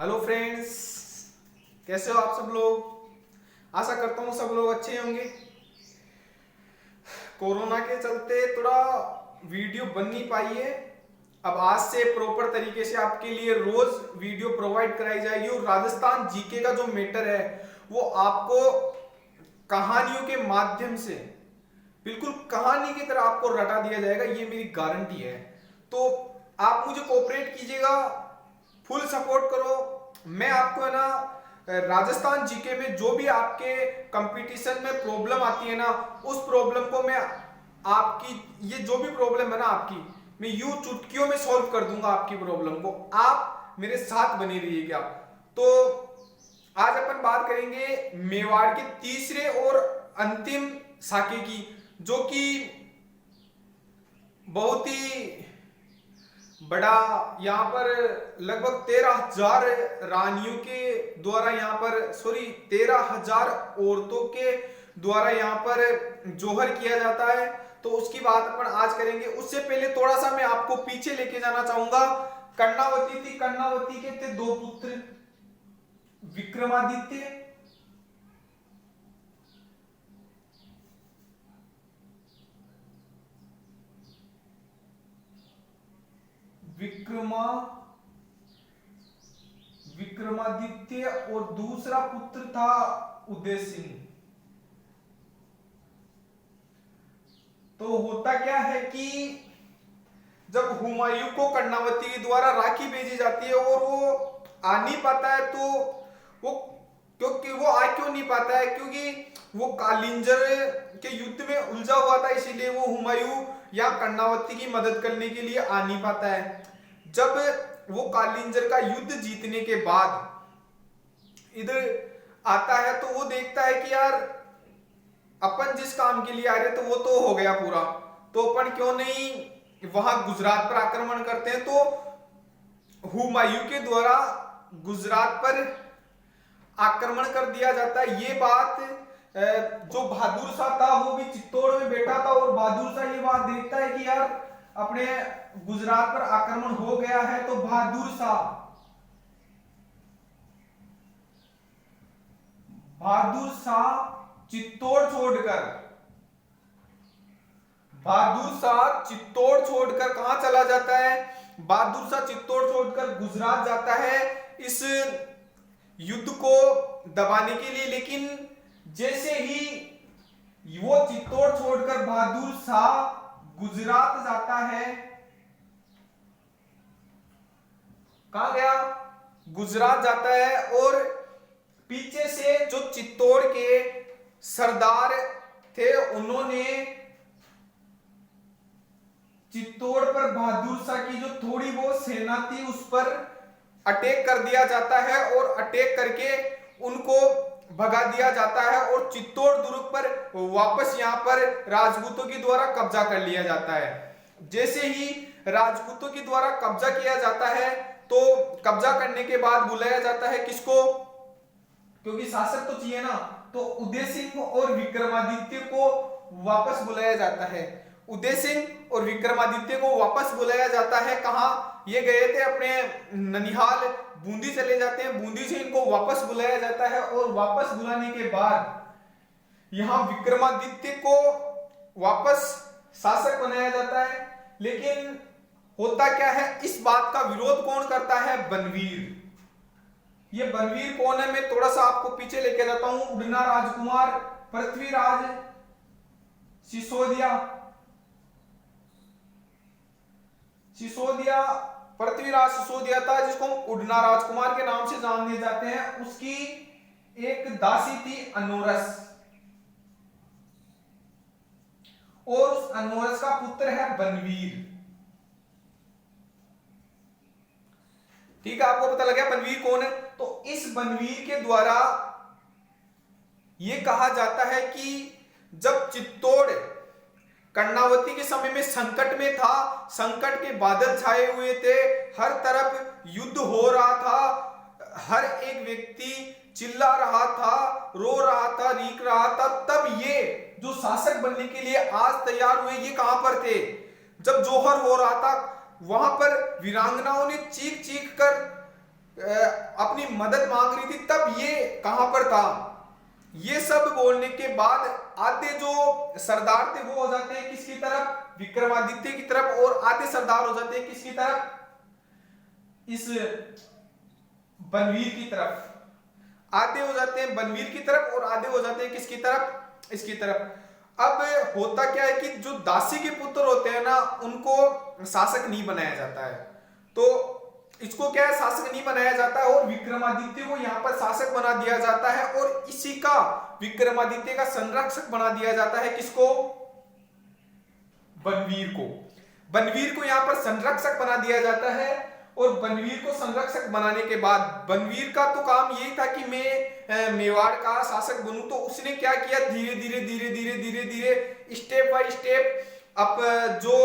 Hello friends, कैसे हो आप सब लोग। आशा करता हूँ सब लोग अच्छे होंगे। कोरोना के चलते थोड़ा वीडियो बन नहीं पाई है। अब आज से प्रॉपर तरीके से आपके लिए रोज वीडियो प्रोवाइड कराई जाएगी और राजस्थान जीके का जो मैटर है वो आपको कहानियों के माध्यम से बिल्कुल कहानी की तरह आपको रटा दिया जाएगा, ये मेरी गारंटी है। तो आप मुझे कोऑपरेट कीजिएगा, फुल सपोर्ट करो। मैं आपको है ना राजस्थान जीके में जो भी आपके कंपटीशन में प्रॉब्लम आती है ना, उस प्रॉब्लम को मैं आपकी ये जो भी प्रॉब्लम है ना आपकी, मैं यूं चुटकियों में सॉल्व कर दूंगा आपकी प्रॉब्लम को। आप मेरे साथ बने रहिएगा। तो आज अपन बात करेंगे मेवाड़ के तीसरे और अंतिम साके की, जो कि बहुत ही बड़ा यहाँ पर लगभग 13,000 रानियों के द्वारा यहाँ पर 13,000 औरतों के द्वारा यहाँ पर जोहर किया जाता है। तो उसकी बात अपन आज करेंगे। उससे पहले थोड़ा सा मैं आपको पीछे लेके जाना चाहूंगा। कर्णावती थी, कर्णावती के थे 2 पुत्र, विक्रमादित्य विक्रमादित्य और दूसरा पुत्र था उदय सिंह। तो होता क्या है कि जब हुमायूं को कर्णावती के द्वारा राखी भेजी जाती है और वो आ नहीं पाता है, तो वो क्योंकि वो आ क्यों नहीं पाता है, क्योंकि वो कालिंजर के युद्ध में उलझा हुआ था, इसीलिए वो हुमायूं या कर्णावती की मदद करने के लिए आ नहीं पाता है। जब वो कालिंजर का युद्ध जीतने के बाद इधर आता है तो वो देखता है कि यार अपन जिस काम के लिए आ रहे तो वो तो हो गया पूरा, तो अपन क्यों नहीं वहां गुजरात पर आक्रमण करते हैं। तो हुमायूं के द्वारा गुजरात पर आक्रमण कर दिया जाता है। ये बात जो बहादुर शाह था वो भी चित्तौड़ में बैठा था और बहादुर शाह ये बात देखता है कि यार अपने गुजरात पर आक्रमण हो गया है। तो बहादुर शाह चित्तौड़ छोड़कर कहां चला जाता है। बहादुर शाह चित्तौड़ छोड़कर गुजरात जाता है इस युद्ध को दबाने के लिए। लेकिन जैसे ही वो चित्तौड़ छोड़कर बहादुर शाह गुजरात जाता है, कहां गया, गुजरात जाता है, और पीछे से जो चित्तौड़ के सरदार थे उन्होंने चित्तौड़ पर बहादुर शाह की जो थोड़ी बहुत सेना थी उस पर अटैक कर दिया जाता है और अटैक करके उनको भगा दिया जाता है और चित्तौड़ दुर्ग पर वापस यहां पर राजपूतों के द्वारा कब्जा कर लिया जाता है। जैसे ही राजपूतों के द्वारा कब्जा किया जाता है तो कब्जा करने के बाद बुलाया जाता है किसको, क्योंकि शासक तो चाहिए ना, तो उदय सिंह और विक्रमादित्य को वापस बुलाया जाता है। उदय सिंह और विक्रमादित्य को वापस बुलाया जाता है। कहां ये गए थे, अपने ननिहाल बूंदी चले जाते हैं, बूंदी से इनको वापस बुलाया जाता है और वापस बुलाने के बाद यहां विक्रमादित्य को वापस शासक बनाया जाता है। लेकिन होता क्या है, इस बात का विरोध कौन करता है, बनवीर। ये बनवीर कौन है, मैं थोड़ा सा आपको पीछे लेके जाता हूं। उड़ना राजकुमार पृथ्वीराज पृथ्वीराज सिसोदिया था, जिसको हम उड़ना राजकुमार के नाम से जाने जाते हैं। उसकी एक दासी थी अनोरस, और उस अनोरस का पुत्र है बनवीर। ठीक है, आपको पता लग गया बनवीर कौन है। तो इस बनवीर के द्वारा यह कहा जाता है कि जब चित्तौड़ कर्णावती के समय में संकट में था, संकट के बादल छाए हुए थे, हर तरफ युद्ध हो रहा था, हर एक व्यक्ति चिल्ला रहा था, रो रहा था, रीक रहा था, तब ये जो शासक बनने के लिए आज तैयार हुए ये कहां पर थे, जब जोहर हो रहा था वहां पर वीरांगनाओं ने चीख चीख कर अपनी मदद मांग रही थी, तब ये कहां पर था। ये सब बोलने के बाद आधे जो सरदार थे वो हो जाते हैं किसकी तरफ, विक्रमादित्य की तरफ, और आधे सरदार हो जाते हैं किसकी तरफ, इस बनवीर की तरफ। आधे हो जाते हैं बनवीर की तरफ और आधे हो जाते हैं किसकी तरफ, इसकी तरफ। अब होता क्या है कि जो दासी के पुत्र होते हैं ना, उनको शासक नहीं बनाया जाता है। तो इसको क्या है, शासक नहीं बनाया जाता है, और विक्रमादित्य को यहाँ पर शासक बना दिया जाता है, और इसी का विक्रमादित्य का संरक्षक बना दिया जाता है। किसको, बनवीर को। बनवीर को यहाँ पर संरक्षक बना दिया जाता है। और बनवीर को संरक्षक बनाने के बाद बनवीर का तो काम यही था कि मैं मेवाड़ का शासक बनूं। तो उसने क्या किया, धीरे धीरे धीरे धीरे धीरे धीरे स्टेप बाय स्टेप अब जो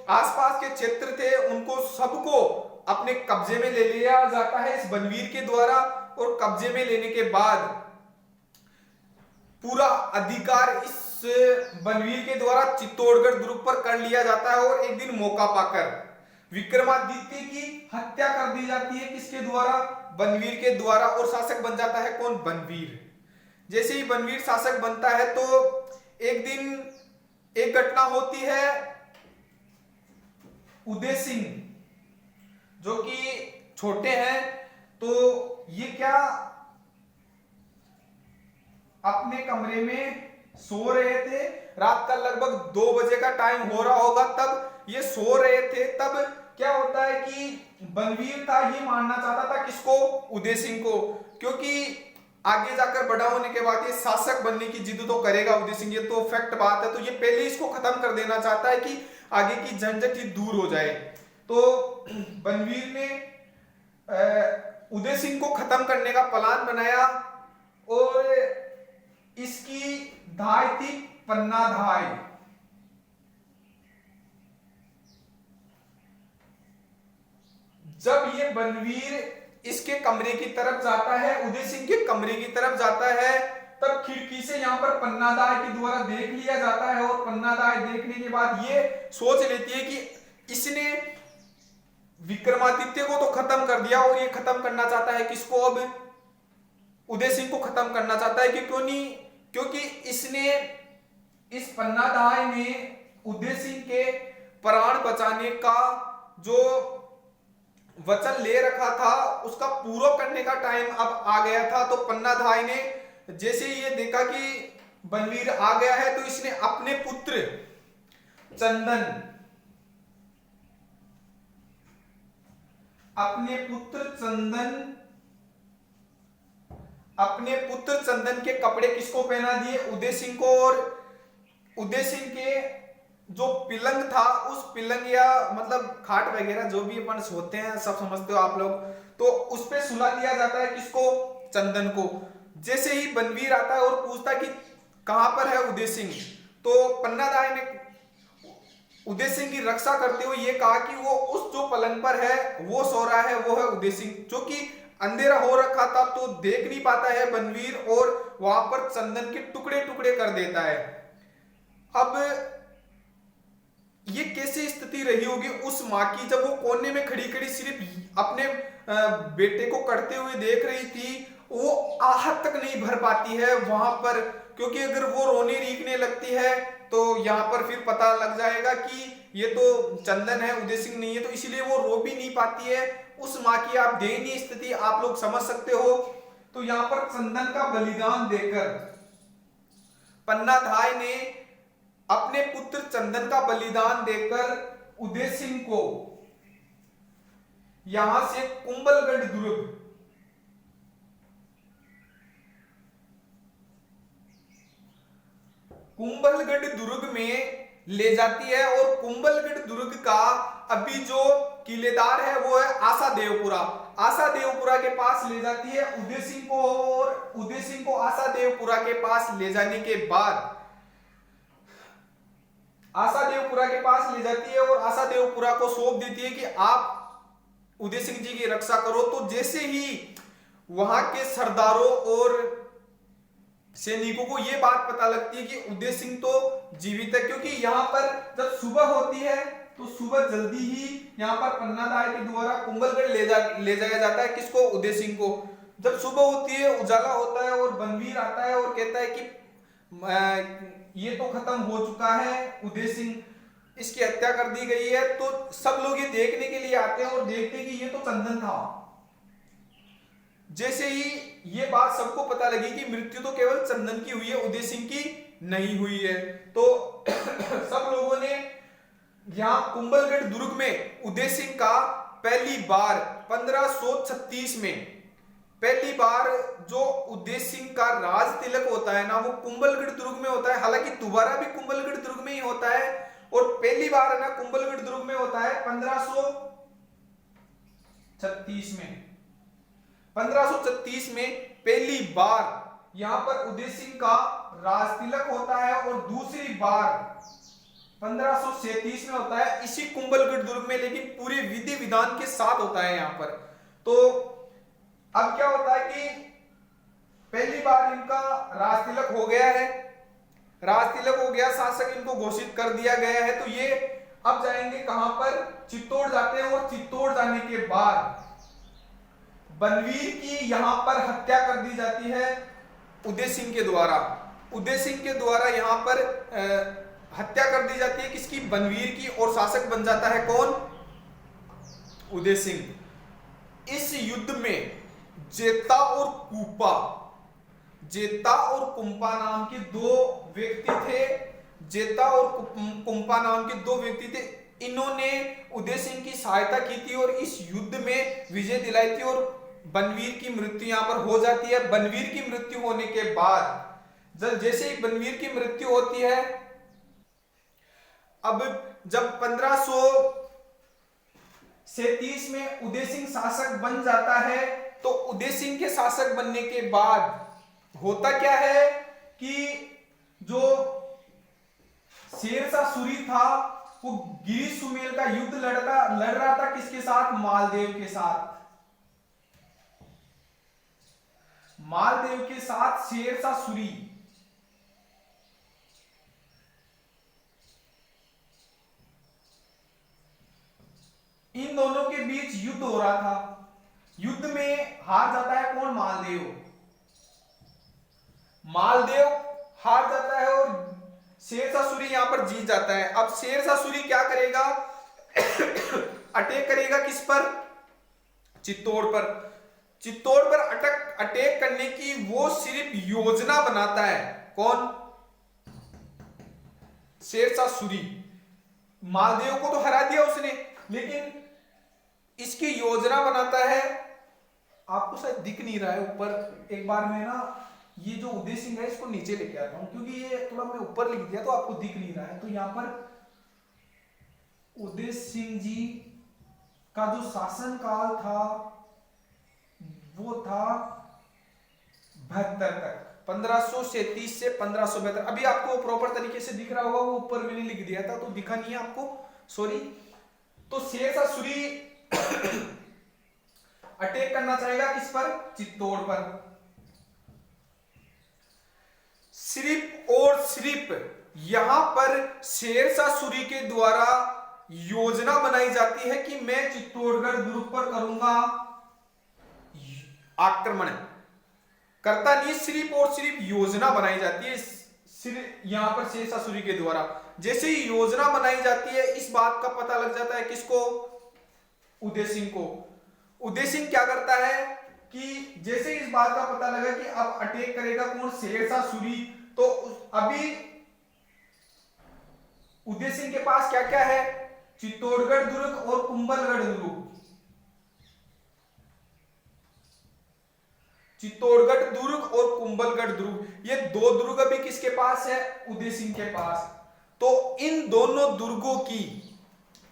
आसपास के क्षेत्र थे उनको सबको अपने कब्जे में ले लिया जाता है इस बनवीर के द्वारा। और कब्जे में लेने के बाद पूरा अधिकार इस बनवीर के द्वारा चित्तौड़गढ़ दुर्ग पर कर लिया जाता है। और एक दिन मौका पाकर विक्रमादित्य की हत्या कर दी जाती है, किसके द्वारा, बनवीर के द्वारा, और शासक बन जाता है कौन, बनवीर। जैसे ही बनवीर शासक बनता है तो एक दिन एक घटना होती है, उदय सिंह जो कि छोटे हैं, तो ये क्या अपने कमरे में सो रहे थे, रात का लगभग 2 बजे का टाइम हो रहा होगा, तब ये सो रहे थे। तब क्या होता है कि बनवीर था, ये मानना चाहता था किसको, उदय सिंह को, क्योंकि आगे जाकर बड़ा होने के बाद ये शासक बनने की जिद तो करेगा उदय सिंह, ये तो फैक्ट बात है। तो ये पहले इसको खत्म कर देना चाहता है कि आगे की झंझट ही दूर हो जाए। तो बनवीर ने उदय सिंह को खत्म करने का प्लान बनाया, और इसकी धाय थी पन्ना धाय। जब ये बनवीर इसके कमरे की तरफ जाता है, उदय सिंह के कमरे की तरफ जाता है, तब खिड़की से यहां पर पन्नादाय के द्वारा देख लिया जाता है। और पन्नादाय देखने के बाद ये सोच लेती है कि इसने विक्रमादित्य को तो खत्म कर दिया, और ये खत्म करना चाहता है किसको, अब उदय सिंह को खत्म करना चाहता है। कि क्यों नहीं, क्योंकि इसने, इस पन्नादाय ने उदय सिंह के प्राण बचाने का जो वचन ले रखा था उसका पूरा करने का टाइम अब आ गया था। तो पन्नाधाय ने जैसे ये देखा कि बनवीर आ गया है, तो इसने अपने पुत्र चंदन, अपने पुत्र चंदन के कपड़े किसको पहना दिए, उदय सिंह को। और उदय सिंह के जो पिलंग था, उस पिलंग या मतलब खाट वगैरह जो भी अपन सोते हैं, सब समझते हो आप लोग, तो उस पे सुला दिया जाता है किसको, चंदन को। जैसे ही बनवीर आता है और पूछता है कि कहां पर है उदय सिंह, तो पन्नादाय ने उदय सिंह की रक्षा करते हुए ये कहा कि वो उस जो पलंग पर है वो सो रहा है, वो है उदय सिंह। जो कि अंधेरा हो रखा था तो देख नहीं पाता है बनवीर, और वहां पर चंदन के टुकड़े टुकड़े कर देता है। अब ये कैसी स्थिति रही होगी उस मां की, जब वो कोने में खड़ी खड़ी सिर्फ अपने बेटे को करते हुए देख रही थी, वो आहत तक नहीं भर पाती है वहां पर। क्योंकि अगर वो रोने रीखने लगती है तो यहाँ पर फिर पता लग जाएगा कि ये तो चंदन है, उदय सिंह नहीं है, तो इसलिए वो रो भी नहीं पाती है। उस माँ की आप दयनीय स्थिति आप लोग समझ सकते हो। तो यहाँ पर चंदन का बलिदान देकर पन्नाधाय ने अपने पुत्र चंदन का बलिदान देकर उदय सिंह को यहां से कुंभलगढ़ दुर्ग में ले जाती है। और कुंभलगढ़ दुर्ग का अभी जो किलेदार है वो है आशा देवपुरा। आशा देवपुरा के पास ले जाती है उदय सिंह को, और उदय सिंह को आशा देवपुरा के पास ले जाने के बाद आशा देवपुरा के पास ले जाती है और आशा देवपुरा को सौंप देती है कि आप उदय सिंह जी की रक्षा करो। तो जैसे ही वहां के सरदारों और सैनिकों को यह बात पता लगती है कि उदय सिंह तो जीवित है, क्योंकि यहां पर जब सुबह होती है तो सुबह जल्दी ही यहाँ पर पन्नादार के द्वारा कुंभलगढ़ ले जाया जाता है। किसको? उदय सिंह को। जब सुबह होती है, उजाला होता है और बनवीर आता है और कहता है कि ये तो खत्म हो चुका है, उदय सिंह, इसकी हत्या कर दी गई है। तो सब लोग ये देखने के लिए आते हैं और देखते हैं कि ये तो चंदन था। जैसे ही ये बात सबको पता लगी कि मृत्यु तो केवल चंदन की हुई है, उदय सिंह की नहीं हुई है, तो सब लोगों ने यहां कुंभलगढ़ दुर्ग में उदय सिंह का पहली बार 1536 में पहली बार जो उदय सिंह का राज तिलक होता है ना, वो कुंभलगढ़ दुर्ग में होता है। हालांकि दोबारा भी कुंभलगढ़ दुर्ग में ही होता है, और पहली बार है ना कुंभलगढ़ दुर्ग में होता है 1536 में। 1536 में पहली बार यहां पर उदय सिंह का राज तिलक होता है, और दूसरी बार 1537 में होता है इसी कुंभलगढ़ दुर्ग में, लेकिन पूरे विधि विधान के साथ होता है यहां पर। तो अब क्या होता है कि पहली बार इनका राज तिलक हो गया है, राज तिलक हो गया, शासक इनको घोषित कर दिया गया है। तो ये अब जाएंगे कहां पर? चित्तौड़ जाते हैं, और चित्तौड़ जाने के बाद बनवीर की यहां पर हत्या कर दी जाती है उदय सिंह के द्वारा। उदय सिंह के द्वारा यहां पर हत्या कर दी जाती है, किसकी? बनवीर की, और शासक बन जाता है कौन? उदय सिंह। इस युद्ध में जेता और कुंपा नाम के दो व्यक्ति थे। जेता और कुंपा नाम के दो व्यक्ति थे। इन्होंने उदय सिंह की सहायता की थी और इस युद्ध में विजय दिलाई थी, और बनवीर की मृत्यु यहां पर हो जाती है। बनवीर की मृत्यु होने के बाद जैसे ही बनवीर की मृत्यु होती है, अब जब 1537 में उदय सिंह शासक बन जाता है, तो उदय सिंह के शासक बनने के बाद होता क्या है कि जो शेरशाह सूरी था, वो गिरी सुमेल का युद्ध लड़ रहा था, किसके साथ? मालदेव के साथ। मालदेव के साथ शेरशाह सूरी। इन दोनों के बीच युद्ध हो रहा था। युद्ध में हार जाता है कौन? मालदेव। मालदेव हार जाता है और शेरशाह सूरी यहां पर जीत जाता है। अब शेरशाह सूरी क्या करेगा? अटैक करेगा किस पर? चित्तौड़ पर। चित्तौड़ पर अटैक करने की वो सिर्फ योजना बनाता है। कौन? शेरशाह सूरी। मालदेव को तो हरा दिया उसने, लेकिन इसकी योजना बनाता है। आपको शायद दिख नहीं रहा है ऊपर, एक बार मैं ना ये जो उदय सिंह है इसको नीचे लेके आता हूं, क्योंकि ये थोड़ा मैं ऊपर लिख दिया तो आपको दिख नहीं रहा है। तो यहां पर उदय सिंह जी का जो शासन काल था वो था 72 तक, 1537 से 1572। अभी आपको प्रॉपर तरीके से दिख रहा होगा, वो ऊपर मैंने लिख दिया था तो दिखा नहीं है आपको, सॉरी। तो शेरशाह सूरी अटैक करना चाहेगा किस पर? चित्तौड़ पर। सिर्फ और सिर्फ यहां पर शेरशाह सूरी के द्वारा योजना बनाई जाती है कि मैं चित्तौड़गढ़ दुर्ग पर करूंगा आक्रमण। करता नहीं, सिर्फ और सिर्फ योजना बनाई जाती है सिर्फ यहां पर शेरशाह सूरी के द्वारा। जैसे ही योजना बनाई जाती है, इस बात का पता लग जाता है किसको? उदय सिंह को। उदय सिंह क्या करता है कि जैसे इस बात का पता लगा कि अब अटैक करेगा कौन? शेरशाह सूरी। तो अभी उदय सिंह के पास क्या क्या है? चित्तौड़गढ़ दुर्ग और कुंभलगढ़ दुर्ग। चित्तौड़गढ़ दुर्ग और कुंभलगढ़ दुर्ग, ये दो दुर्ग अभी किसके पास है? उदय सिंह के पास। तो इन दोनों दुर्गों की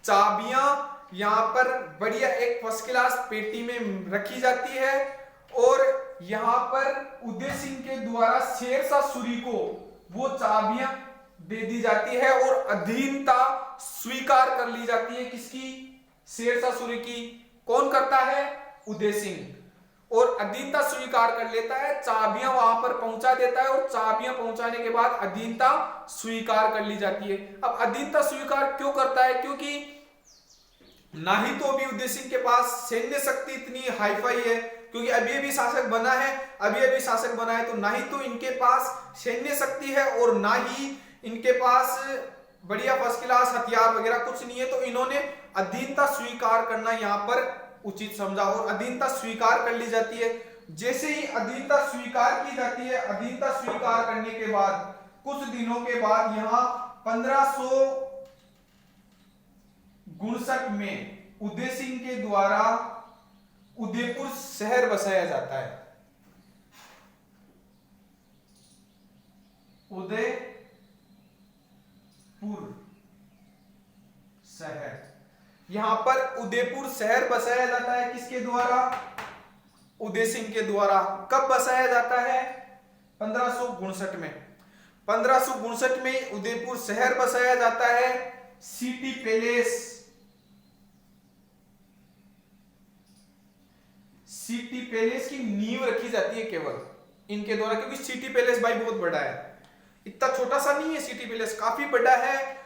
चाबियां यहां पर बढ़िया एक फर्स्ट क्लास पेटी में रखी जाती है, और यहां पर उदय सिंह के द्वारा शेरशाह सूरी को वो चाबियां दे दी जाती है, और अधीनता स्वीकार कर ली जाती है। किसकी? शेरशाह सूरी की। कौन करता है? उदय सिंह। और अधीनता स्वीकार कर लेता है, चाबियां वहां पर पहुंचा देता है, और चाबियां पहुंचाने के बाद अधीनता स्वीकार कर ली जाती है। अब अधीनता स्वीकार क्यों करता है? क्योंकि ना ही तो अभी उदय सिंह के पास सैन्य शक्ति इतनी हाईफाई है, क्योंकि अभी अभी शासक बना है, तो ना ही तो इनके पास सैन्य शक्ति है और ना ही इनके पास बढ़िया फर्स्ट क्लास हथियार वगैरह कुछ नहीं है। तो इन्होंने अधीनता स्वीकार करना यहाँ पर उचित समझा और अधीनता स्वीकार कर ली जाती है। जैसे ही अधीनता स्वीकार की जाती है, अधीनता स्वीकार करने के बाद कुछ दिनों के बाद यहाँ 1559 में उदय सिंह के द्वारा उदयपुर शहर बसाया जाता है। उदयपुर शहर, यहां पर उदयपुर शहर बसाया जाता है किसके द्वारा? उदय सिंह के द्वारा। कब बसाया जाता है? 1559 में। 1559 में उदयपुर शहर बसाया जाता है। सिटी पैलेस, सिटी पैलेस की नींव रखी जाती है केवल इनके द्वारा, क्योंकि सिटी पैलेस भाई बहुत बड़ा है, इतना छोटा सा नहीं है। सिटी पैलेस काफी बड़ा है।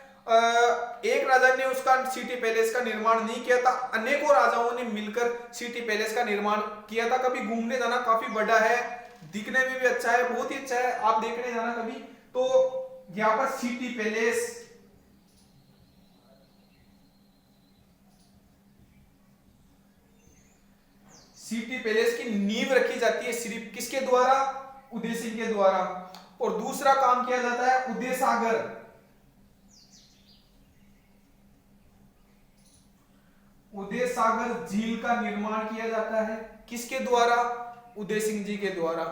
एक राजा ने उसका सिटी पैलेस का निर्माण नहीं किया था, अनेकों राजाओं ने मिलकर सिटी पैलेस का निर्माण किया था। कभी घूमने जाना, काफी बड़ा है, दिखने में भी अच्छा है, बहुत ही अच्छा है, आप देखने जाना कभी। तो यहाँ पर सिटी पैलेस, सिटी पैलेस की नींव रखी जाती है सिर्फ किसके द्वारा? उदय सिंह के द्वारा। और दूसरा काम किया जाता है उदय सागर। उदय सागर झील का निर्माण किया जाता है किसके द्वारा? उदय सिंह जी के द्वारा।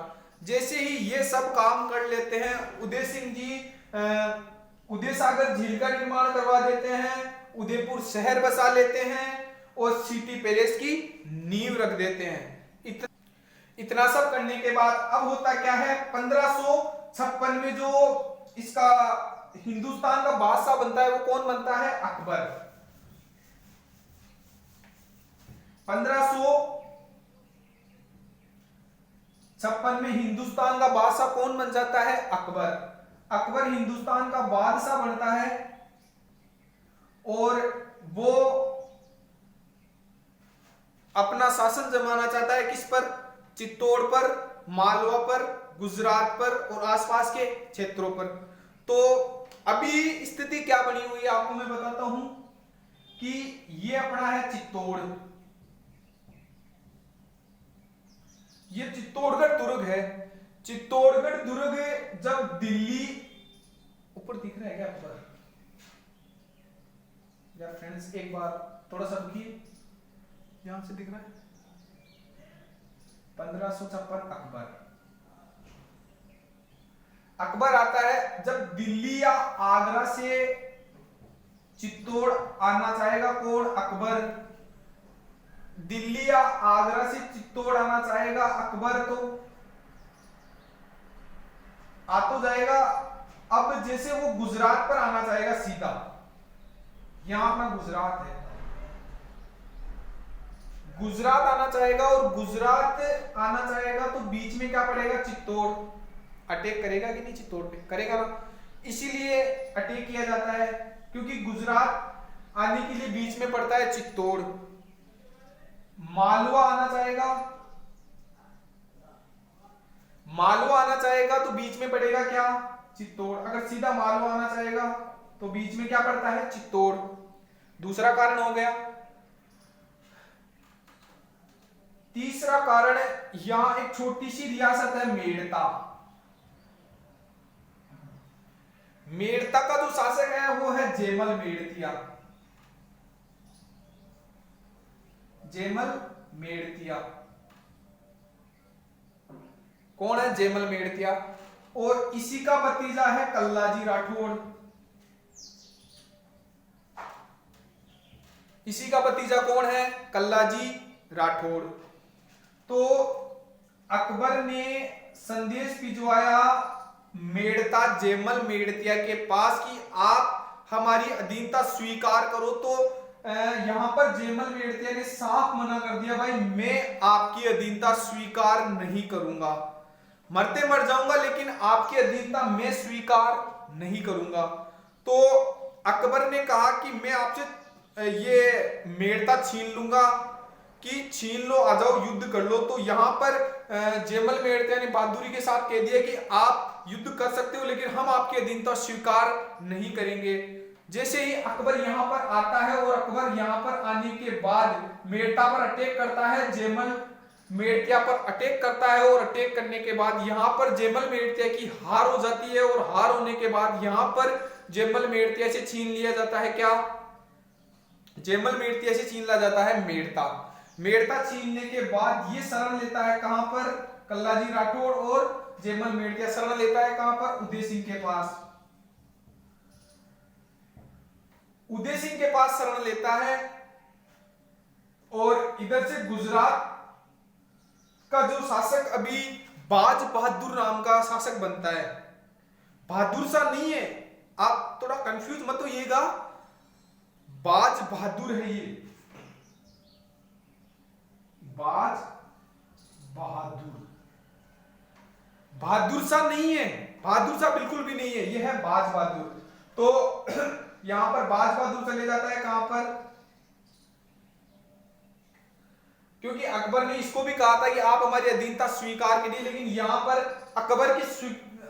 जैसे ही ये सब काम कर लेते हैं, उदय सिंह जी उदय सागर झील का निर्माण करवा देते हैं, उदयपुर शहर बसा लेते हैं और सिटी पैलेस की नींव रख देते हैं। इतना सब करने के बाद अब होता क्या है? 1556 में जो इसका हिंदुस्तान का बादशाह बनता है, वो कौन बनता है? अकबर। 1556 में हिंदुस्तान का बादशाह कौन बन जाता है? अकबर। अकबर हिंदुस्तान का बादशाह बनता है और वो अपना शासन जमाना चाहता है किस पर? चित्तौड़ पर, मालवा पर, गुजरात पर और आसपास के क्षेत्रों पर। तो अभी स्थिति क्या बनी हुई है आपको मैं बताता हूं कि ये अपना है चित्तौड़, ये चित्तौड़गढ़ दुर्ग है। चित्तौड़गढ़ दुर्ग जब दिल्ली, ऊपर दिख रहा है क्या ऊपर? यार फ्रेंड्स एक बार थोड़ा सा रुकिए, यहां से दिख रहा है 1556 अकबर। अकबर आता है जब दिल्ली या आगरा से चित्तौड़ आना चाहेगा। कौन? अकबर। दिल्ली या आगरा से चित्तौड़ आना चाहेगा अकबर, तो आ तो जाएगा। अब जैसे वो गुजरात पर आना चाहेगा सीधा, यहां अपना गुजरात है, गुजरात आना चाहेगा और गुजरात आना चाहेगा तो बीच में क्या पड़ेगा? चित्तौड़। अटैक करेगा कि नहीं? चित्तौड़ पे करेगा ना, इसीलिए अटैक किया जाता है, क्योंकि गुजरात आने के लिए बीच में पड़ता है चित्तौड़। मालवा आना चाहेगा, मालवा आना चाहेगा तो बीच में पड़ेगा क्या? चित्तौड़। अगर सीधा मालवा आना चाहेगा तो बीच में क्या पड़ता है? चित्तौड़। दूसरा कारण हो गया। तीसरा कारण, यहां एक छोटी सी रियासत है मेड़ता। मेड़ता का जो शासक है वो है जयमल मेड़तिया। जयमल मेड़तिया कौन है? जयमल मेड़तिया। और इसी का भतीजा है कल्लाजी राठौड़। इसी का भतीजा कौन है? कल्लाजी राठौड़। तो अकबर ने संदेश भिजवाया मेड़ता जयमल मेड़तिया के पास कि आप हमारी अधीनता स्वीकार करो। तो यहां पर जयमल मेड़तिया ने साफ मना कर दिया, भाई मैं आपकी अधीनता स्वीकार नहीं करूंगा, मरते मर जाऊंगा लेकिन आपकी अधीनता मैं स्वीकार नहीं करूंगा। तो अकबर ने कहा कि मैं आपसे ये मेड़ता छीन लूंगा, कि छीन लो, आ जाओ युद्ध कर लो। तो यहाँ पर जेमल मेड़ता ने बहादुरी के साथ कह दिया कि आप युद्ध कर सकते हो लेकिन हम आपकी अधीनता स्वीकार नहीं करेंगे। जैसे ही अकबर यहाँ पर आता है और अकबर यहाँ पर आने के बाद मेड़ता पर अटैक करता है, जेमल मेड़तिया पर अटैक करता है और अटैक करने के बाद यहाँ पर जेमल मेड़तिया की हार हो जाती है और हार होने के बाद यहाँ पर जेमल मेड़तिया से छीन लिया जाता है क्या? जेमल मेड़तिया से छीन लिया जाता है मेड़ता। मेड़ता छीनने के बाद ये शरण लेता है कहां पर? कल्लाजी राठौड़ और जेमल मेड़तिया शरण लेता है कहां पर? उदय सिंह के पास। उदय सिंह के पास शरण लेता है और इधर से गुजरात का जो शासक अभी बाज बहादुर नाम का शासक बनता है। बहादुर सा नहीं है, आप थोड़ा कंफ्यूज मत होइएगा, बाज बहादुर है ये, बाज बहादुर, बहादुर सा नहीं है, बहादुर सा बिल्कुल भी नहीं है, ये है बाज बहादुर। तो यहां पर बाज बहादुर चले जाता है कहां पर? क्योंकि अकबर ने इसको भी कहा था कि आप हमारी अधीनता स्वीकार कीजिए, लेकिन यहां पर अकबर की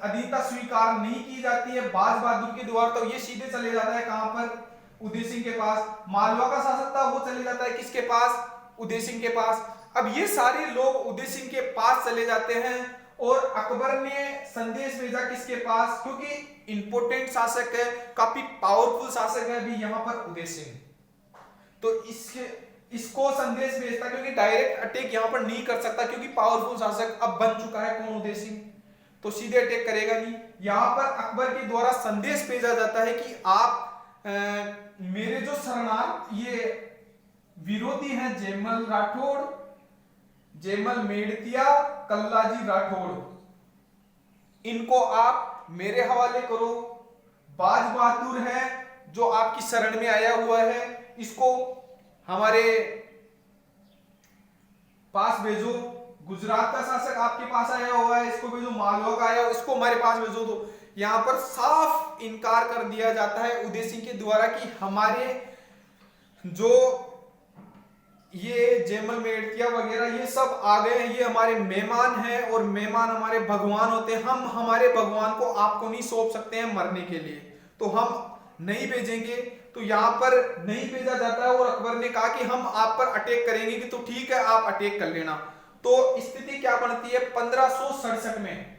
अधीनता स्वीकार नहीं की जाती है बाज बहादुर के द्वारा। तो ये सीधे चले जाता है कहां पर? उदय सिंह के पास। मालवा का शासक था वो चले जाता है किसके पास? उदय सिंह के पास। अब ये सारे लोग उदय सिंह के पास चले जाते हैं और अकबर ने संदेश भेजा किसके पास? क्योंकि इंपोर्टेंट शासक है, काफी पावरफुल शासक है अभी यहाँ पर उदय सिंह, तो इसको संदेश भेजता, क्योंकि डायरेक्ट अटैक यहाँ पर नहीं कर सकता क्योंकि पावरफुल शासक अब बन चुका है कौन? उदय सिंह, तो सीधे अटैक करेगा नहीं। यहाँ पर अकबर के द्वारा संदेश भेजा जाता है कि आप मेरे जो शरणार्थ ये विरोधी हैं, जेमल राठौड़, जेमल मेड़तिया, कल्लाजी राठौड़, इनको आप मेरे हवाले करो। बाज बहादुर है जो आपकी शरण में आया हुआ है, इसको हमारे पास भेजो। गुजरात का शासक आपके पास आया हुआ है, इसको भेजो। मालवा का आया, इसको हमारे पास भेजो। तो यहां पर साफ इनकार कर दिया जाता है उदय सिंह के द्वारा कि हमारे जो ये जेमल मेड़तिया वगैरह ये सब आ गए हैं, ये हमारे मेहमान हैं और मेहमान हमारे भगवान होते हैं, हम हमारे भगवान को आपको नहीं सौंप सकते हैं मरने के लिए, तो हम नहीं भेजेंगे। तो यहां पर नहीं भेजा जाता है और अकबर ने कहा कि हम आप पर अटैक करेंगे, कि तो ठीक है आप अटैक कर लेना। तो स्थिति क्या बनती है 1567 में?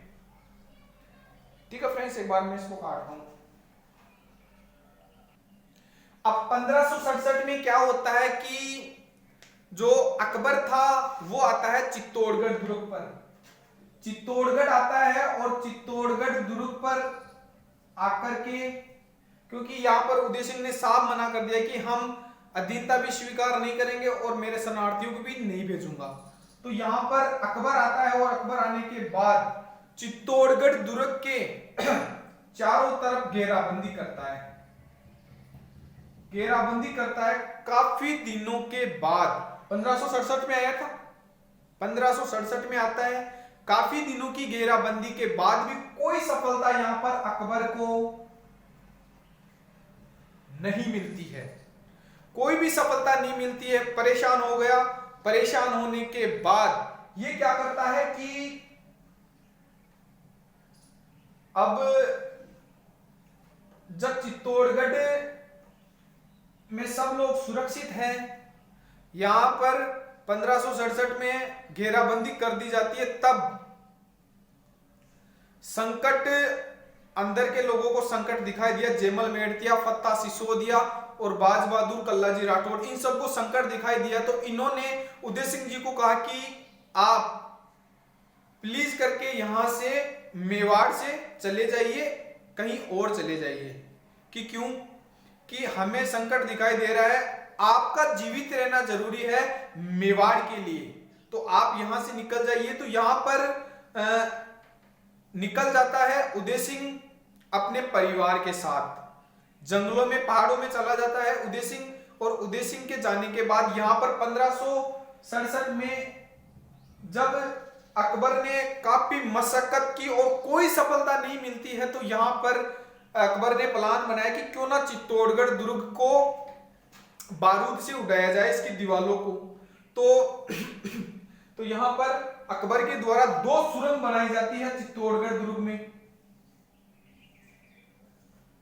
ठीक है फ्रेंड्स, एक बार मैं इसको काट रहा हूं। अब 1567 में क्या होता है कि जो अकबर था वो आता है चित्तौड़गढ़ दुर्ग पर। चित्तौड़गढ़ आता है और चित्तौड़गढ़ दुर्ग पर आकर के, क्योंकि यहां पर उदय सिंह ने साफ मना कर दिया कि हम अधीनता भी स्वीकार नहीं करेंगे और मेरे शरणार्थियों को भी नहीं भेजूंगा, तो यहां पर अकबर आता है और अकबर आने के बाद चित्तौड़गढ़ दुर्ग के चारों तरफ घेराबंदी करता है। घेराबंदी करता है काफी दिनों के बाद, 1567 में आया था, 1567 में आता है। काफी दिनों की घेराबंदी के बाद भी कोई सफलता यहां पर अकबर को नहीं मिलती है, कोई भी सफलता नहीं मिलती है। परेशान हो गया। परेशान होने के बाद ये क्या करता है कि अब जब चित्तौड़गढ़ में सब लोग सुरक्षित हैं, यहां पर 1567 में घेराबंदी कर दी जाती है, तब संकट, अंदर के लोगों को संकट दिखाई दिया। जेमल मेड़तिया, फत्ता सिसोदिया और बाज बहादुर, कल्लाजी राठौड़, इन सबको संकट दिखाई दिया। तो इन्होंने उदय सिंह जी को कहा कि आप प्लीज करके यहां से मेवाड़ से चले जाइए, कहीं और चले जाइए। कि क्यों? कि हमें संकट दिखाई दे रहा है, आपका जीवित रहना जरूरी है मेवाड़ के लिए, तो आप यहां से निकल जाइए। तो यहां पर निकल जाता है उदय सिंह अपने परिवार के साथ, जंगलों में, पहाड़ों में चला जाता है उदय सिंह। और उदय सिंह के जाने के बाद यहां पर 1567 में जब अकबर ने काफी मशक्कत की और कोई सफलता नहीं मिलती है, तो यहां पर अकबर ने प्लान बनाया कि क्यों ना चित्तौड़गढ़ दुर्ग को बारूद से उड़ाया जाए इसकी दीवारों को। तो तो यहां पर अकबर के द्वारा 2 सुरंग बनाई जाती है चित्तौड़गढ़ दुर्ग में।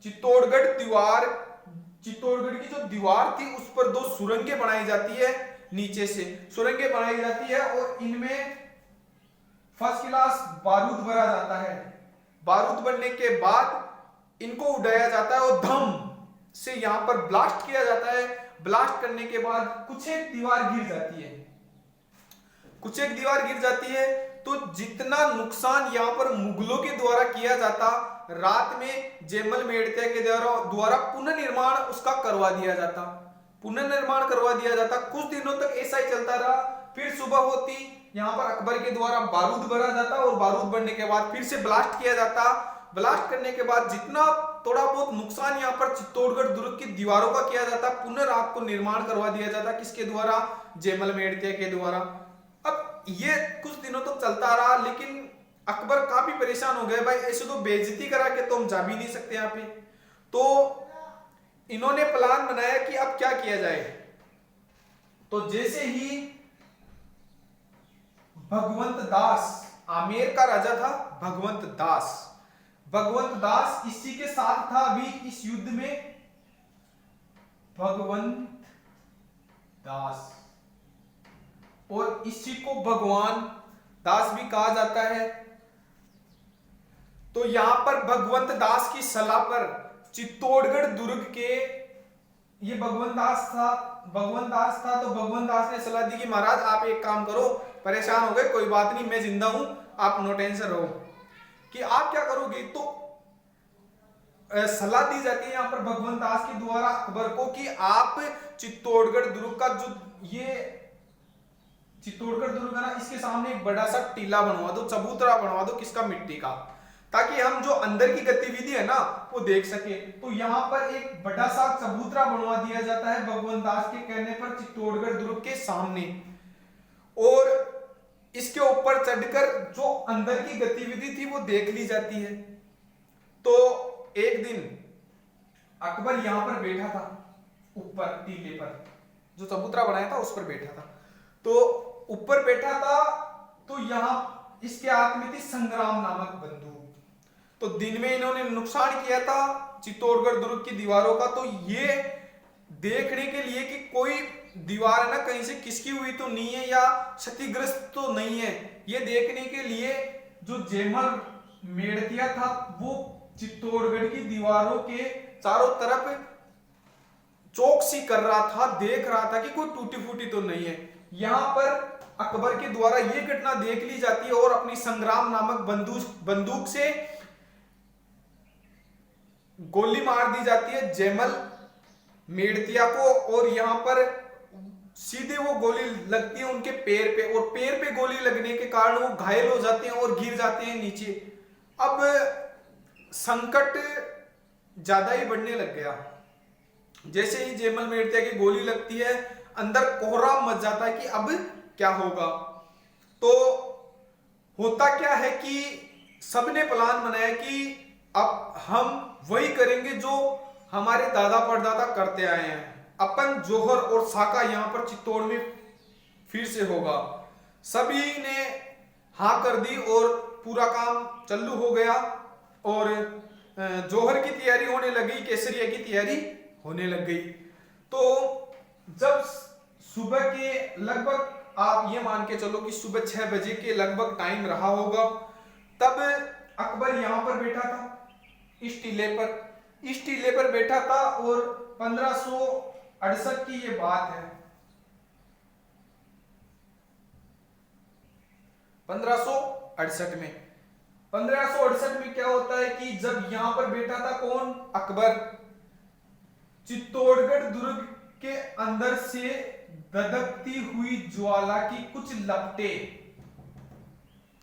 चित्तौड़गढ़ की जो दीवार थी उस पर 2 सुरंगें बनाई जाती है, नीचे से सुरंगें बनाई जाती है और इनमें फर्स्ट क्लास बारूद भरा जाता है। बारूद बनने के बाद इनको उड़ाया जाता है और धम से यहां पर ब्लास्ट किया जाता है। ब्लास्ट करने के बाद कुछ एक दीवार गिर जाती है, कुछ एक दीवार गिर जाती है। तो जितना नुकसान यहां पर मुगलों के द्वारा किया जाता, रात में जयमल मेड़ते के द्वारा पुनर्निर्माण उसका करवा दिया जाता, पुनर्निर्माण करवा दिया जाता। कुछ दिनों तक ऐसा ही चलता रहा। फिर सुबह होती, यहां पर अकबर के द्वारा बारूद भरा जाता और बारूद बनने के बाद फिर से ब्लास्ट किया जाता। ब्लास्ट करने के बाद जितना थोड़ा बहुत नुकसान यहाँ पर चित्तौड़गढ़ दुर्ग की दीवारों का किया जाता, पुनः आपको निर्माण करवा दिया जाता। किसके द्वारा? जयमल मेड़ते के द्वारा। अब ये कुछ दिनों तक चलता रहा, लेकिन अकबर काफी परेशान हो गए। भाई ऐसे तो बेइज्जती करा के तो हम जा भी नहीं सकते यहाँ पे। तो इन्होंने प्लान बनाया कि अब क्या किया जाए। तो जैसे ही भगवंत दास, आमेर का राजा था भगवंत दास, भगवंत दास इसी के साथ था अभी इस युद्ध में। भगवंत दास, और इसी को भगवान दास भी कहा जाता है। तो यहां पर भगवंत दास की सलाह पर चित्तौड़गढ़ दुर्ग के, ये भगवंत दास था तो भगवंत दास ने सलाह दी कि महाराज आप एक काम करो, परेशान हो गए, कोई बात नहीं, मैं जिंदा हूं, आप नो टेंशन रहो। कि आप क्या करोगे? तो सलाह दी जाती है यहां पर भगवंत दास के द्वारा अकबर को कि आप चित्तौड़गढ़ दुर्ग का जो ये चित्तौड़गढ़ दुर्ग है ना, इसके सामने एक बड़ा सा टीला बनवा दो, चबूतरा बनवा दो, किसका? मिट्टी का, ताकि हम जो अंदर की गतिविधि है ना वो देख सके। तो यहां पर एक बड़ा सा चबूतरा बनवा दिया जाता है भगवंत दास के कहने पर चित्तौड़गढ़ दुर्ग के सामने, और इसके ऊपर चढ़कर जो अंदर की गतिविधि थी वो देख ली जाती है। तो एक दिन अकबर यहां पर बैठा था, ऊपर टीले पर जो चबूतरा बनाया था उस पर बैठा था। तो ऊपर बैठा था, तो यहां इसके हाथ में थी संग्राम नामक बंदूक। तो दिन में इन्होंने नुकसान किया था चित्तौड़गढ़ दुर्ग की दीवारों का। तो ये देखने के लिए कि कोई दीवार है ना कहीं से खिसकी हुई तो नहीं है या क्षतिग्रस्त तो नहीं है, ये देखने के लिए जो जयमल मेड़तिया था वो चित्तौड़गढ़ की दीवारों के चारों तरफ चौकसी कर रहा था, देख रहा था कि कोई टूटी फूटी तो नहीं है। यहां पर अकबर के द्वारा यह घटना देख ली जाती है और अपनी संग्राम नामक बंदूक से गोली मार दी जाती है जयमल मेड़तिया को, और यहां पर सीधे वो गोली लगती है उनके पैर पे, और पैर पे गोली लगने के कारण वो घायल हो जाते हैं और गिर जाते हैं नीचे। अब संकट ज्यादा ही बढ़ने लग गया। जैसे ही जयमल मेड़तिया की गोली लगती है, अंदर कोहराम मच जाता है कि अब क्या होगा। तो होता क्या है कि सबने प्लान बनाया कि अब हम वही करेंगे जो हमारे दादा परदादा करते आए हैं, अपन जोहर और साका यहां पर चित्तौड़ में फिर से होगा। सभी ने हाँ कर दी और पूरा काम चालू हो गया, और जोहर की तैयारी होने लगी, केसरिया की तैयारी होने लग गई। तो जब सुबह के लगभग, आप ये मान के चलो कि सुबह 6 बजे के लगभग टाइम रहा होगा, तब अकबर यहां पर बैठा था इस टीले पर बैठा था। और 1568 की ये बात है। 1568 में क्या होता है कि जब यहां पर बैठा था कौन? अकबर। चित्तौड़गढ़ दुर्ग के अंदर से धधकती हुई ज्वाला की कुछ लपटें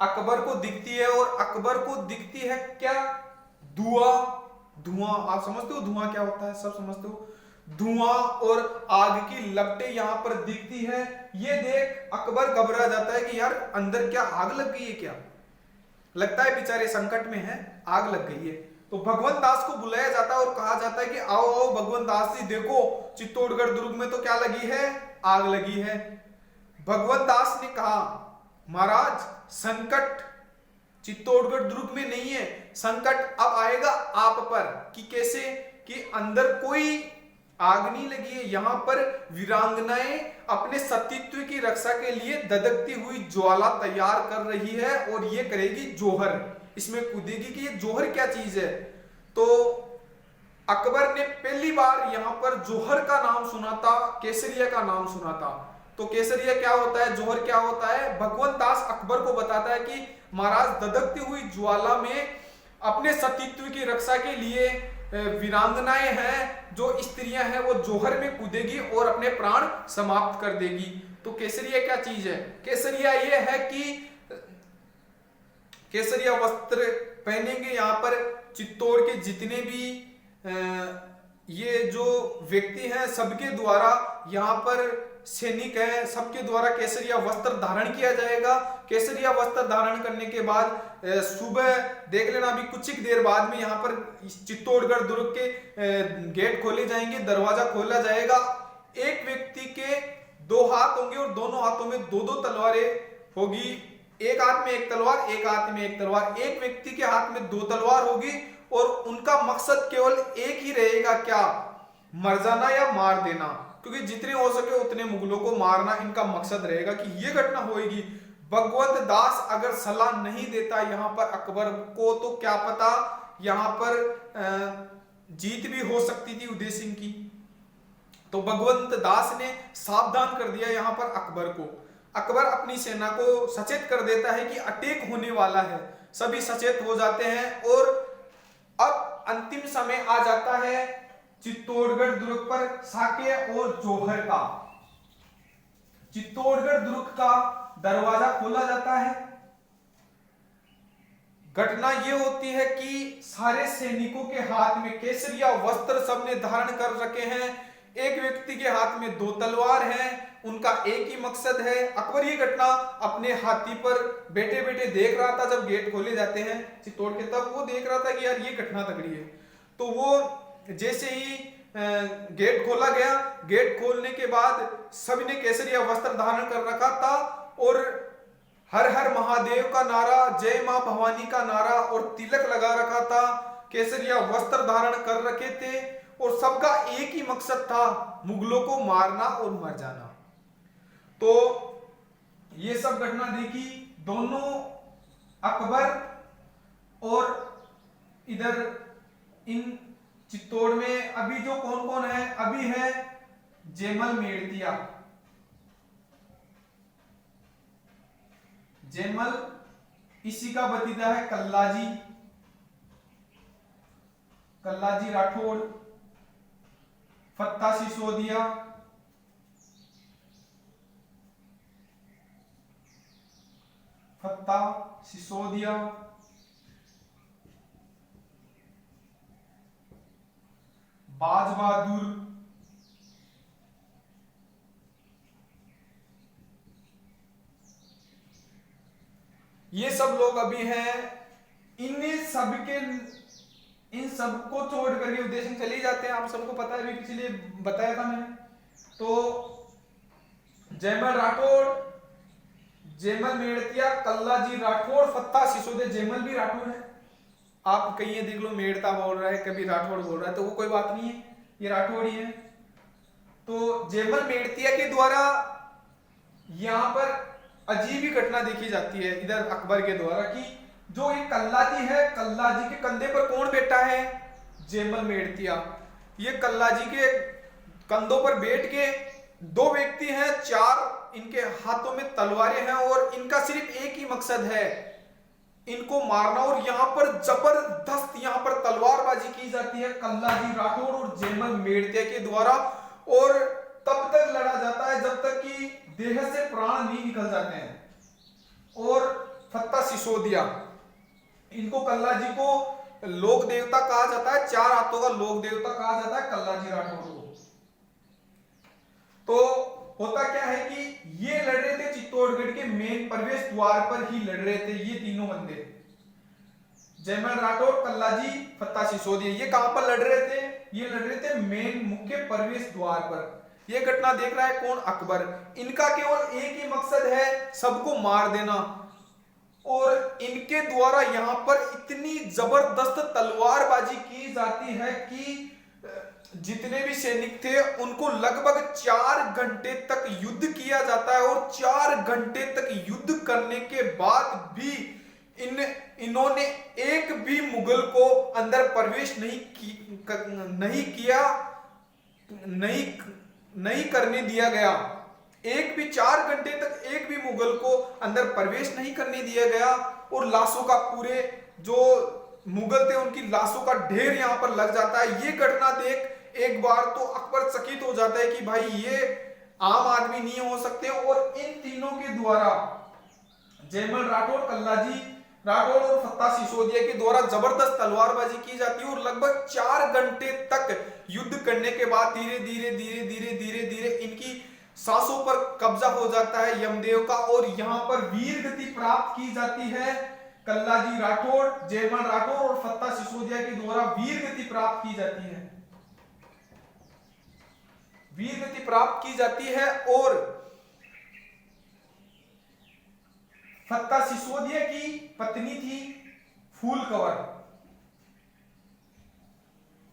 अकबर को दिखती है, और अकबर को दिखती है क्या? धुआं। आप समझते हो धुआं क्या होता है? सब समझते हो। धुआं और आग की लपटें यहां पर दिखती है। ये देख अकबर घबरा जाता है कि यार अंदर क्या आग लग गई है क्या? लगता है बेचारे संकट में है, आग लग गई है। तो भगवंत दास को बुलाया जाता है और कहा जाता है कि आओ आओ भगवंत दास जी, देखो चित्तौड़गढ़ दुर्ग में तो क्या लगी है, आग लगी है। भगवंत दास ने कहा महाराज संकट चित्तौड़गढ़ दुर्ग में नहीं है, संकट अब आएगा आप पर। कि कैसे? कि अंदर कोई आग नहीं लगी है, यहां पर वीरांगनाएं अपने सतीत्व की रक्षा के लिए ददकती हुई ज्वाला तैयार कर रही है और ये करेगी जोहर, इसमें कूदेगी। कि ये जोहर क्या चीज है? तो अकबर ने पहली बार यहां पर जोहर का नाम सुना था, केसरिया का नाम सुना था। तो केसरिया क्या होता है, जोहर क्या होता है? भगवंत दास अकबर को बताता है कि महाराज ददकती हुई ज्वाला में अपने सतीत्व की रक्षा के लिए वीरांगनाएं हैं, जो स्त्रियां हैं, वो जोहर में कूदेगी और अपने प्राण समाप्त कर देगी। तो केसरिया क्या चीज है? केसरिया ये है कि केसरिया वस्त्र पहनेंगे यहाँ पर चित्तौड़ के जितने भी ये जो व्यक्ति हैं सबके द्वारा, यहाँ पर सैनिक है, सबके द्वारा केसरिया वस्त्र धारण किया जाएगा। केसरिया वस्त्र धारण करने के बाद सुबह देख लेना, अभी कुछ ही देर बाद में यहाँ पर चित्तौड़गढ़ दुर्ग के गेट खोले जाएंगे, दरवाजा खोला जाएगा। एक व्यक्ति के 2 हाथ होंगे और दोनों हाथों में 2-2 तलवारें होगी। एक हाथ में एक तलवार, एक हाथ में एक तलवार। एक व्यक्ति के हाथ में 2 तलवार होगी और उनका मकसद केवल एक ही रहेगा, क्या? मर जाना या मार देना, क्योंकि जितने हो सके उतने मुगलों को मारना इनका मकसद रहेगा कि ये घटना होगी। भगवंत दास अगर सलाह नहीं देता यहाँ पर अकबर को, तो क्या पता यहाँ पर जीत भी हो सकती थी उदय सिंह की। तो भगवंत दास ने सावधान कर दिया यहाँ पर अकबर को। अकबर अपनी सेना को सचेत कर देता है कि अटैक होने वाला है, सभी सचेत हो जाते हैं। और अब अंतिम समय आ जाता है चित्तौड़गढ़ दुर्ग पर साके और जोहर का। चित्तौड़गढ़ दुर्ग का दरवाजा खोला जाता है। घटना यह होती है कि सारे सैनिकों के हाथ में केसरिया वस्त्र सबने धारण कर रखे हैं। एक व्यक्ति के हाथ में 2 तलवार हैं, उनका एक ही मकसद है। अकबर ये घटना अपने हाथी पर बैठे बैठे देख रहा था जब गेट खोले जाते हैं चित्तौड़ के, तब वो देख रहा था कि यार ये घटना तगड़ी है। तो वो जैसे ही गेट खोला गया, गेट खोलने के बाद सभी ने केसरिया वस्त्र धारण कर रखा था और हर हर महादेव का नारा, जय मां भवानी का नारा और तिलक लगा रखा था। केसरिया वस्त्र धारण कर रखे थे और सबका एक ही मकसद था, मुगलों को मारना और मर जाना। तो ये सब घटना देखी दोनों अकबर और इधर इन चित्तौड़ में। अभी जो कौन कौन है, अभी है जयमल मेड़तिया। जयमल, इसी का भतीजा है कल्लाजी, कल्लाजी राठौड़, फत्ता सिसोदिया, फत्ता सिसोदिया, बाज बहादुर, ये सब लोग अभी हैं। इन सबको छोड़ करके उदय सिंह चले जाते हैं। आप सबको पता है, अभी पिछले बताया था मैंने। तो जयमल राठौड़, जयमल मेड़तिया, कल्लाजी राठौड़, फत्ता सिसोदिया। जयमल भी राठौड़ है, आप कहीं देख लो मेड़ता बोल रहा है, कभी राठौड़ बोल रहा है, तो वो कोई बात नहीं है, ये राठौड़ ही है। तो जयमल मेड़तिया के द्वारा यहां पर अजीब ही घटना देखी जाती है इधर अकबर के द्वारा कि जो एक कल्लाजी है, कल्लाजी के कंधे पर कौन बैठा है? जयमल मेड़तिया। ये कल्लाजी के कंधों पर बैठ के 2 व्यक्ति हैं, 4 इनके हाथों में तलवारें हैं और इनका सिर्फ एक ही मकसद है, इनको मारना। और यहाँ पर जबरदस्त यहाँ पर तलवारबाजी की जाती है कल्लाजी राठौड़ और जयमल मेड़तिया के द्वारा। और तब तक लड़ा जाता है जब तक कि देह से प्राण नहीं निकल जाते हैं। और फत्ता सिसोदिया, इनको कल्लाजी को लोक देवता कहा जाता है, 4 हाथों का लोक देवता कहा जाता है कल्लाजी राठौड़ को। तो होता क्या है कि ये लड़ रहे थे चित्तौड़गढ़ के मेन प्रवेश द्वार पर ही लड़ रहे थे, ये तीनों बंदे। जयमल राठौर, कल्लाजी, फत्ता सिसोदिया, ये कहां पर लड़ रहे थे? ये लड़ रहे थे मेन मुख्य प्रवेश द्वार पर। ये घटना देख रहा है कौन? अकबर। इनका केवल एक ही मकसद है, सबको मार देना। और इनके द्वारा यहां पर इतनी जबरदस्त तलवारबाजी की जाती है कि जितने भी सैनिक थे उनको लगभग 4 घंटे तक युद्ध किया जाता है। और 4 घंटे तक युद्ध करने के बाद भी इन्होंने एक भी मुगल को अंदर प्रवेश नहीं करने दिया गया। एक भी 4 घंटे तक एक भी मुगल को अंदर प्रवेश नहीं करने दिया गया। और लाशों का पूरे जो मुगल थे उनकी लाशों का ढेर यहां पर लग जाता है। ये घटना देख एक बार तो अकबर चकित हो जाता है कि भाई ये आम आदमी नहीं हो सकते। और इन तीनों के द्वारा, जयमल राठौर, कल्लाजी राठौर और फत्ता सिसोदिया के द्वारा जबरदस्त तलवारबाजी की जाती है। और लगभग 4 घंटे तक युद्ध करने के बाद धीरे धीरे इनकी सांसों पर कब्जा हो जाता है यमदेव का। और यहां पर वीर गति प्राप्त की जाती है कल्लाजी राठौर, जयमल राठौर और फत्ता सिसोदिया के द्वारा वीर गति प्राप्त की जाती है। वीर गति प्राप्त की जाती है। और फत्ता सिसोदिया की पत्नी थी फूलकवर,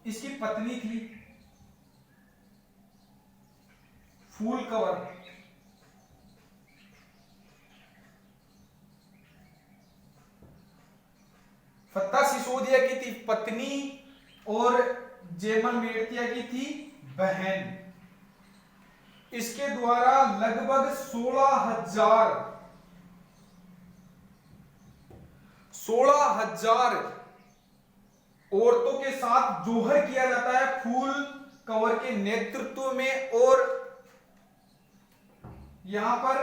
इसकी पत्नी थी फूलकवर। फत्ता सिसोदिया की थी पत्नी और जयमल मेड़तिया की थी बहन। इसके द्वारा लगभग 16,000 औरतों के साथ जोहर किया जाता है फूल कंवर के नेतृत्व में। और यहां पर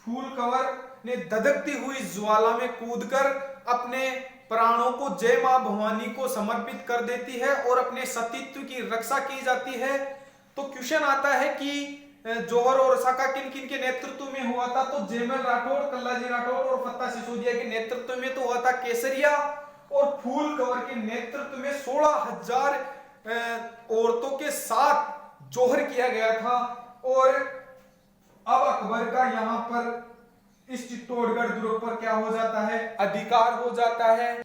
फूल कंवर ने धधकती हुई ज्वाला में कूदकर अपने प्राणों को जय मां भवानी को समर्पित कर देती है और अपने सतीत्व की रक्षा की जाती है। तो क्वेश्चन आता है कि जौहर और रसाका किन किन के नेतृत्व में हुआ था? तो जयमल राठौर, कल्लाजी राठौर और फत्ता सिसोदिया के नेतृत्व में तो हुआ था केसरिया। और फूल कंवर के नेतृत्व में 16,000 औरतों के साथ जौहर किया गया था। और अब अकबर का यहां पर इस चित्तौड़गढ़ दुर्ग पर क्या हो जाता है? अधिकार हो जाता है।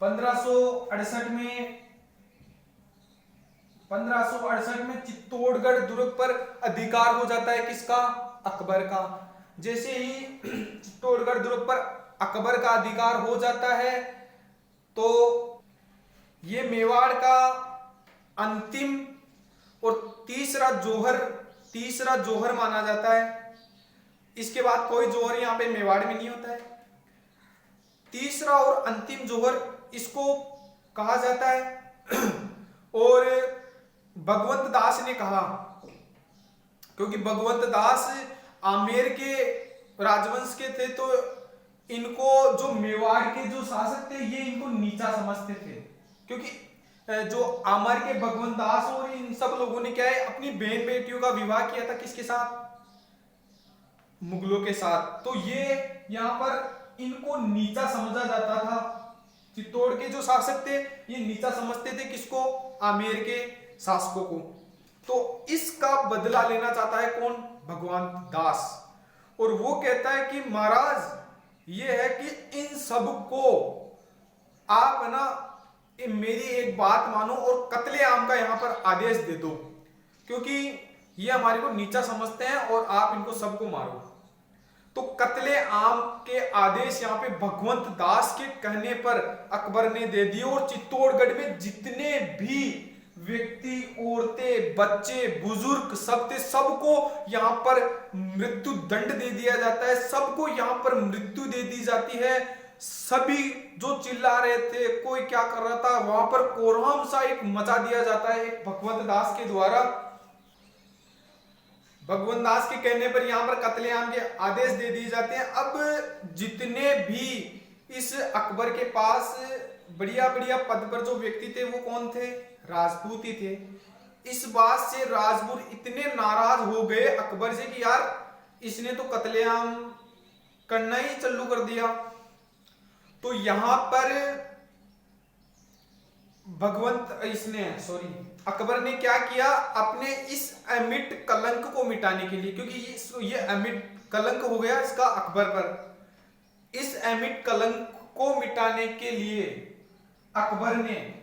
1568 में चित्तौड़गढ़ दुर्ग पर अधिकार हो जाता है किसका? अकबर का। जैसे ही चित्तौड़गढ़ दुर्ग पर अकबर का अधिकार हो जाता है तो ये मेवाड़ का अंतिम और तीसरा जौहर माना जाता है। इसके बाद कोई जौहर यहां पे मेवाड़ में नहीं होता है। तीसरा और अंतिम जौहर इसको कहा जाता है। और भगवंत दास ने कहा, क्योंकि भगवंत दास आमेर के राजवंश के थे तो इनको जो मेवाड़ के जो शासक थे ये इनको नीचा समझते थे। क्योंकि जो आमेर के भगवंत दास और इन सब लोगों ने क्या है अपनी बहन बेटियों का विवाह किया था किसके साथ? मुगलों के साथ। तो ये यहां पर इनको नीचा समझा जाता था। चित्तौड़ के जो शासक थे ये नीचा समझते थे किसको? आमेर के शासकों को। तो इसका बदला लेना चाहता है कौन? भगवंत दास। और वो कहता है कि महाराज ये है कि इन सब को आप ना मेरी एक बात मानो और कत्ले आम का यहां पर आदेश दे दो, क्योंकि ये हमारे को नीचा समझते हैं और आप इनको सबको मारो। तो कत्ले आम के आदेश यहाँ पे भगवंत दास के कहने पर अकबर ने दे दिए। और चित्तौड़गढ़ में जितने भी व्यक्ति, औरतें, बच्चे, बुजुर्ग सब थे, सबको यहाँ पर मृत्यु दंड दे दिया जाता है। सबको यहाँ पर मृत्यु दे दी जाती है। सभी जो चिल्ला रहे थे, कोई क्या कर रहा था, वहां पर कोरहम सा एक मचा दिया जाता है एक भगवंत दास के द्वारा। भगवंत दास के कहने पर यहां पर कत्लेआम के आदेश दे दिए जाते हैं। अब जितने भी इस अकबर के पास बढ़िया बढ़िया पद पर जो व्यक्ति थे वो कौन थे? राजपूत ही थे। इस बात से राजपूत इतने नाराज हो गए अकबर से कि यार इसने तो कत्लेआम करना ही चालू कर दिया। तो यहां पर अकबर ने क्या किया, अपने इस अमिट कलंक को मिटाने के लिए, क्योंकि ये अमिट कलंक हो गया इसका अकबर पर, इस अमिट कलंक को मिटाने के लिए अकबर ने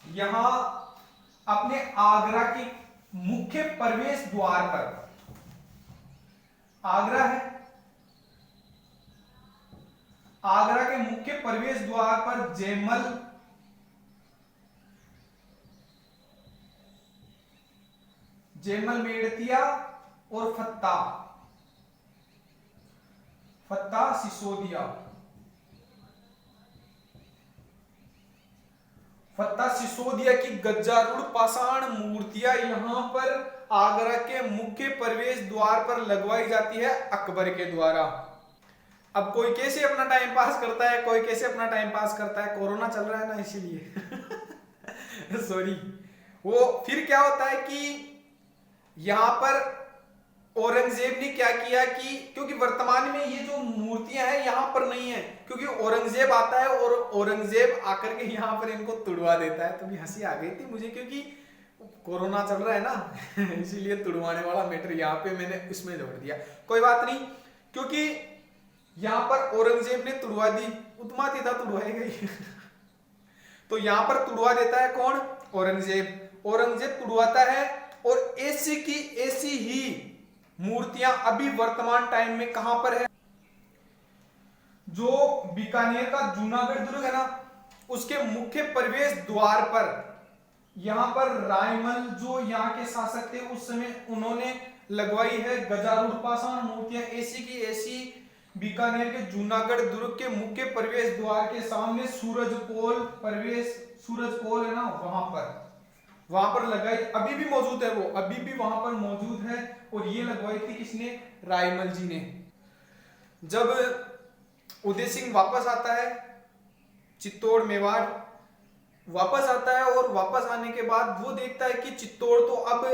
यहां अपने आगरा के मुख्य प्रवेश द्वार पर, आगरा है, आगरा के मुख्य प्रवेश द्वार पर जयमल मेड़तिया और फत्ता सिसोदिया की गज्जारूढ़ पाषाण मूर्तियां यहां पर आगरा के मुख्य प्रवेश द्वार पर लगवाई जाती है अकबर के द्वारा। अब कोई कैसे अपना टाइम पास करता है, कोई कैसे अपना टाइम पास करता है, कोरोना चल रहा है ना इसीलिए सॉरी। वो फिर क्या होता है कि यहां पर औरंगजेब ने क्या किया कि, क्योंकि वर्तमान में ये जो मूर्तियां हैं यहां पर नहीं है, क्योंकि औरंगजेब आता है और औरंगजेब आकर के यहां पर इनको तुड़वा देता है। तो भी हंसी आ गई थी मुझे, क्योंकि कोरोना चल रहा है ना इसीलिए तुड़वाने वाला मैटर यहां पे मैंने उसमें जोड़ दिया। कोई बात नहीं, क्योंकि यहां पर औरंगजेब ने तुड़वा दी, उत्माती था तुड़वाएगा ही तो यहां पर तुड़वा देता है कौन, औरंगजेब तुड़वाता है। और ऐसी की ऐसी ही मूर्तियां अभी वर्तमान टाइम में कहां पर है, जो बीकानेर का जूनागढ़ दुर्ग है ना, उसके मुख्य प्रवेश द्वार पर यहां पर रायमल जो यहां के शासक थे उस समय, उन्होंने लगवाई है गजारूढ़ पाषाण मूर्तियां ऐसी की ऐसी बीकानेर के जूनागढ़ दुर्ग के मुख्य प्रवेश द्वार के सामने सूरज पोल है ना, वहां पर लगाई, अभी भी मौजूद है, वो अभी भी वहां पर मौजूद है। और ये लगवाई थी किसने, रायमल जी ने। जब उदय सिंह वापस आता है चित्तौड़ मेवाड़ वापस आता है, और वापस आने के बाद वो देखता है कि चित्तौड़ तो अब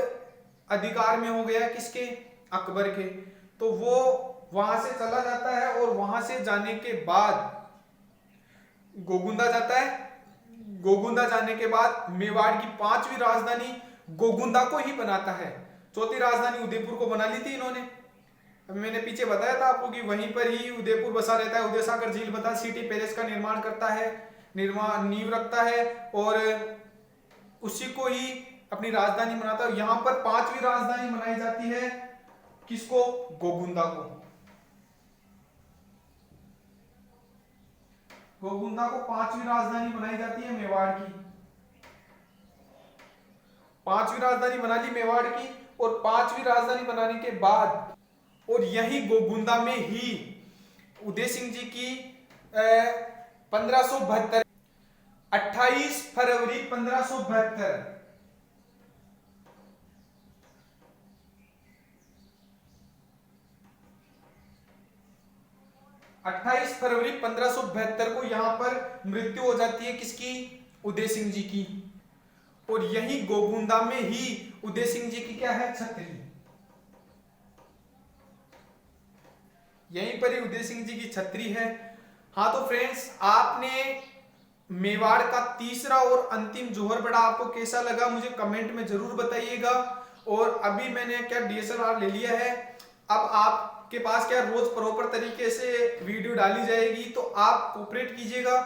अधिकार में हो गया किसके, अकबर के। तो वो वहां से चला जाता है और वहां से जाने के बाद गोगुंदा जाता है। गोगुंदा जाने के बाद मेवाड़ की 5वीं राजधानी गोगुंदा को ही बनाता है। 4थी राजधानी उदयपुर को बना ली थी इन्होंने। अभी मैंने पीछे बताया था आपको कि वहीं पर ही उदयपुर बसा रहता है। उदय सागर झील बता सिटी पैलेस का निर्माण करता है, नींव रखता है और उसी को ही अपनी राजधानी बनाता है। यहां पर 5वीं राजधानी बनाई जाती है किसको, गोगुंदा को। गोगुंदा को 5वीं राजधानी बनाई जाती है मेवाड़ की। 5वीं राजधानी बना ली मेवाड़ की, और 5वीं राजधानी बनाने के बाद, और यही गोगुंदा में ही उदय सिंह जी की 1572 28 फरवरी 1572 28 फरवरी 1572 को यहां पर मृत्यु हो जाती है किसकी, उदय सिंह जी की। और यही गोगुंदा में ही उदय सिंह जी की क्या है, छतरी। यहीं पर ही उदय सिंह जी की छतरी है। हाँ तो फ्रेंड्स, आपने मेवाड़ का तीसरा और अंतिम जौहर बड़ा आपको कैसा लगा मुझे कमेंट में जरूर बताइएगा। और अभी मैंने क्या DSLR ले लिया है, अब आपके पास क्या रोज प्रॉपर तरीके से वीडियो डाली जाएगी, तो आप कोऑपरेट कीजिएगा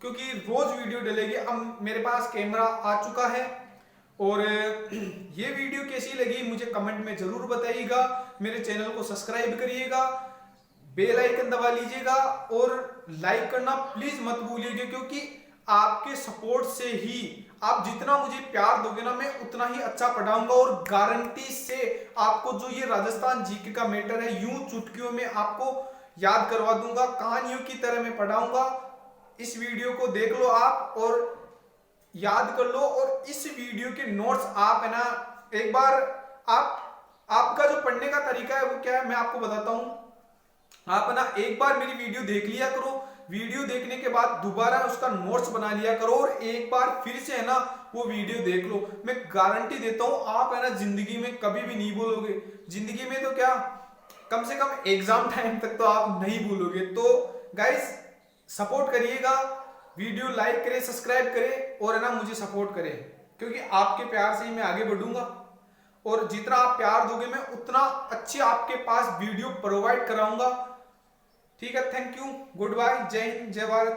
क्योंकि रोज वीडियो डलेगी। अब मेरे पास कैमरा आ चुका है। और ये वीडियो कैसी लगी मुझे कमेंट में जरूर बताइएगा। मेरे चैनल को सब्सक्राइब करिएगा, बेल आइकन दबा लीजिएगा और लाइक करना प्लीज मत भूलिएगा, क्योंकि आपके सपोर्ट से ही, आप जितना मुझे प्यार दोगे ना, मैं उतना ही अच्छा पढ़ाऊंगा। और गारंटी से आपको जो ये राजस्थान जीके का मैटर है यूं चुटकियों में आपको याद करवा दूंगा, कहानियों की तरह मैं पढ़ाऊंगा। इस वीडियो को देख लो आप और याद कर लो। और इस वीडियो के नोट्स आप है ना, एक बार आपका जो पढ़ने का तरीका है वो क्या है मैं आपको बताता हूं। आप है ना एक बार मेरी वीडियो देख लिया करो, वीडियो देखने के बाद दोबारा उसका नोट्स बना लिया करो और एक बार फिर से है ना वो वीडियो देख लो। मैं गारंटी देता हूं आप है ना जिंदगी में कभी भी नहीं भूलोगे। जिंदगी में तो क्या, कम से कम एग्जाम टाइम तक तो आप नहीं भूलोगे। तो गाइस सपोर्ट करिएगा, वीडियो लाइक करें, सब्सक्राइब करें और है ना मुझे सपोर्ट करें, क्योंकि आपके प्यार से ही मैं आगे बढ़ूंगा। और जितना आप प्यार दोगे मैं उतना अच्छी आपके पास वीडियो प्रोवाइड कराऊंगा। ठीक है, थैंक यू, गुड बाय, जय हिंद, जय भारत।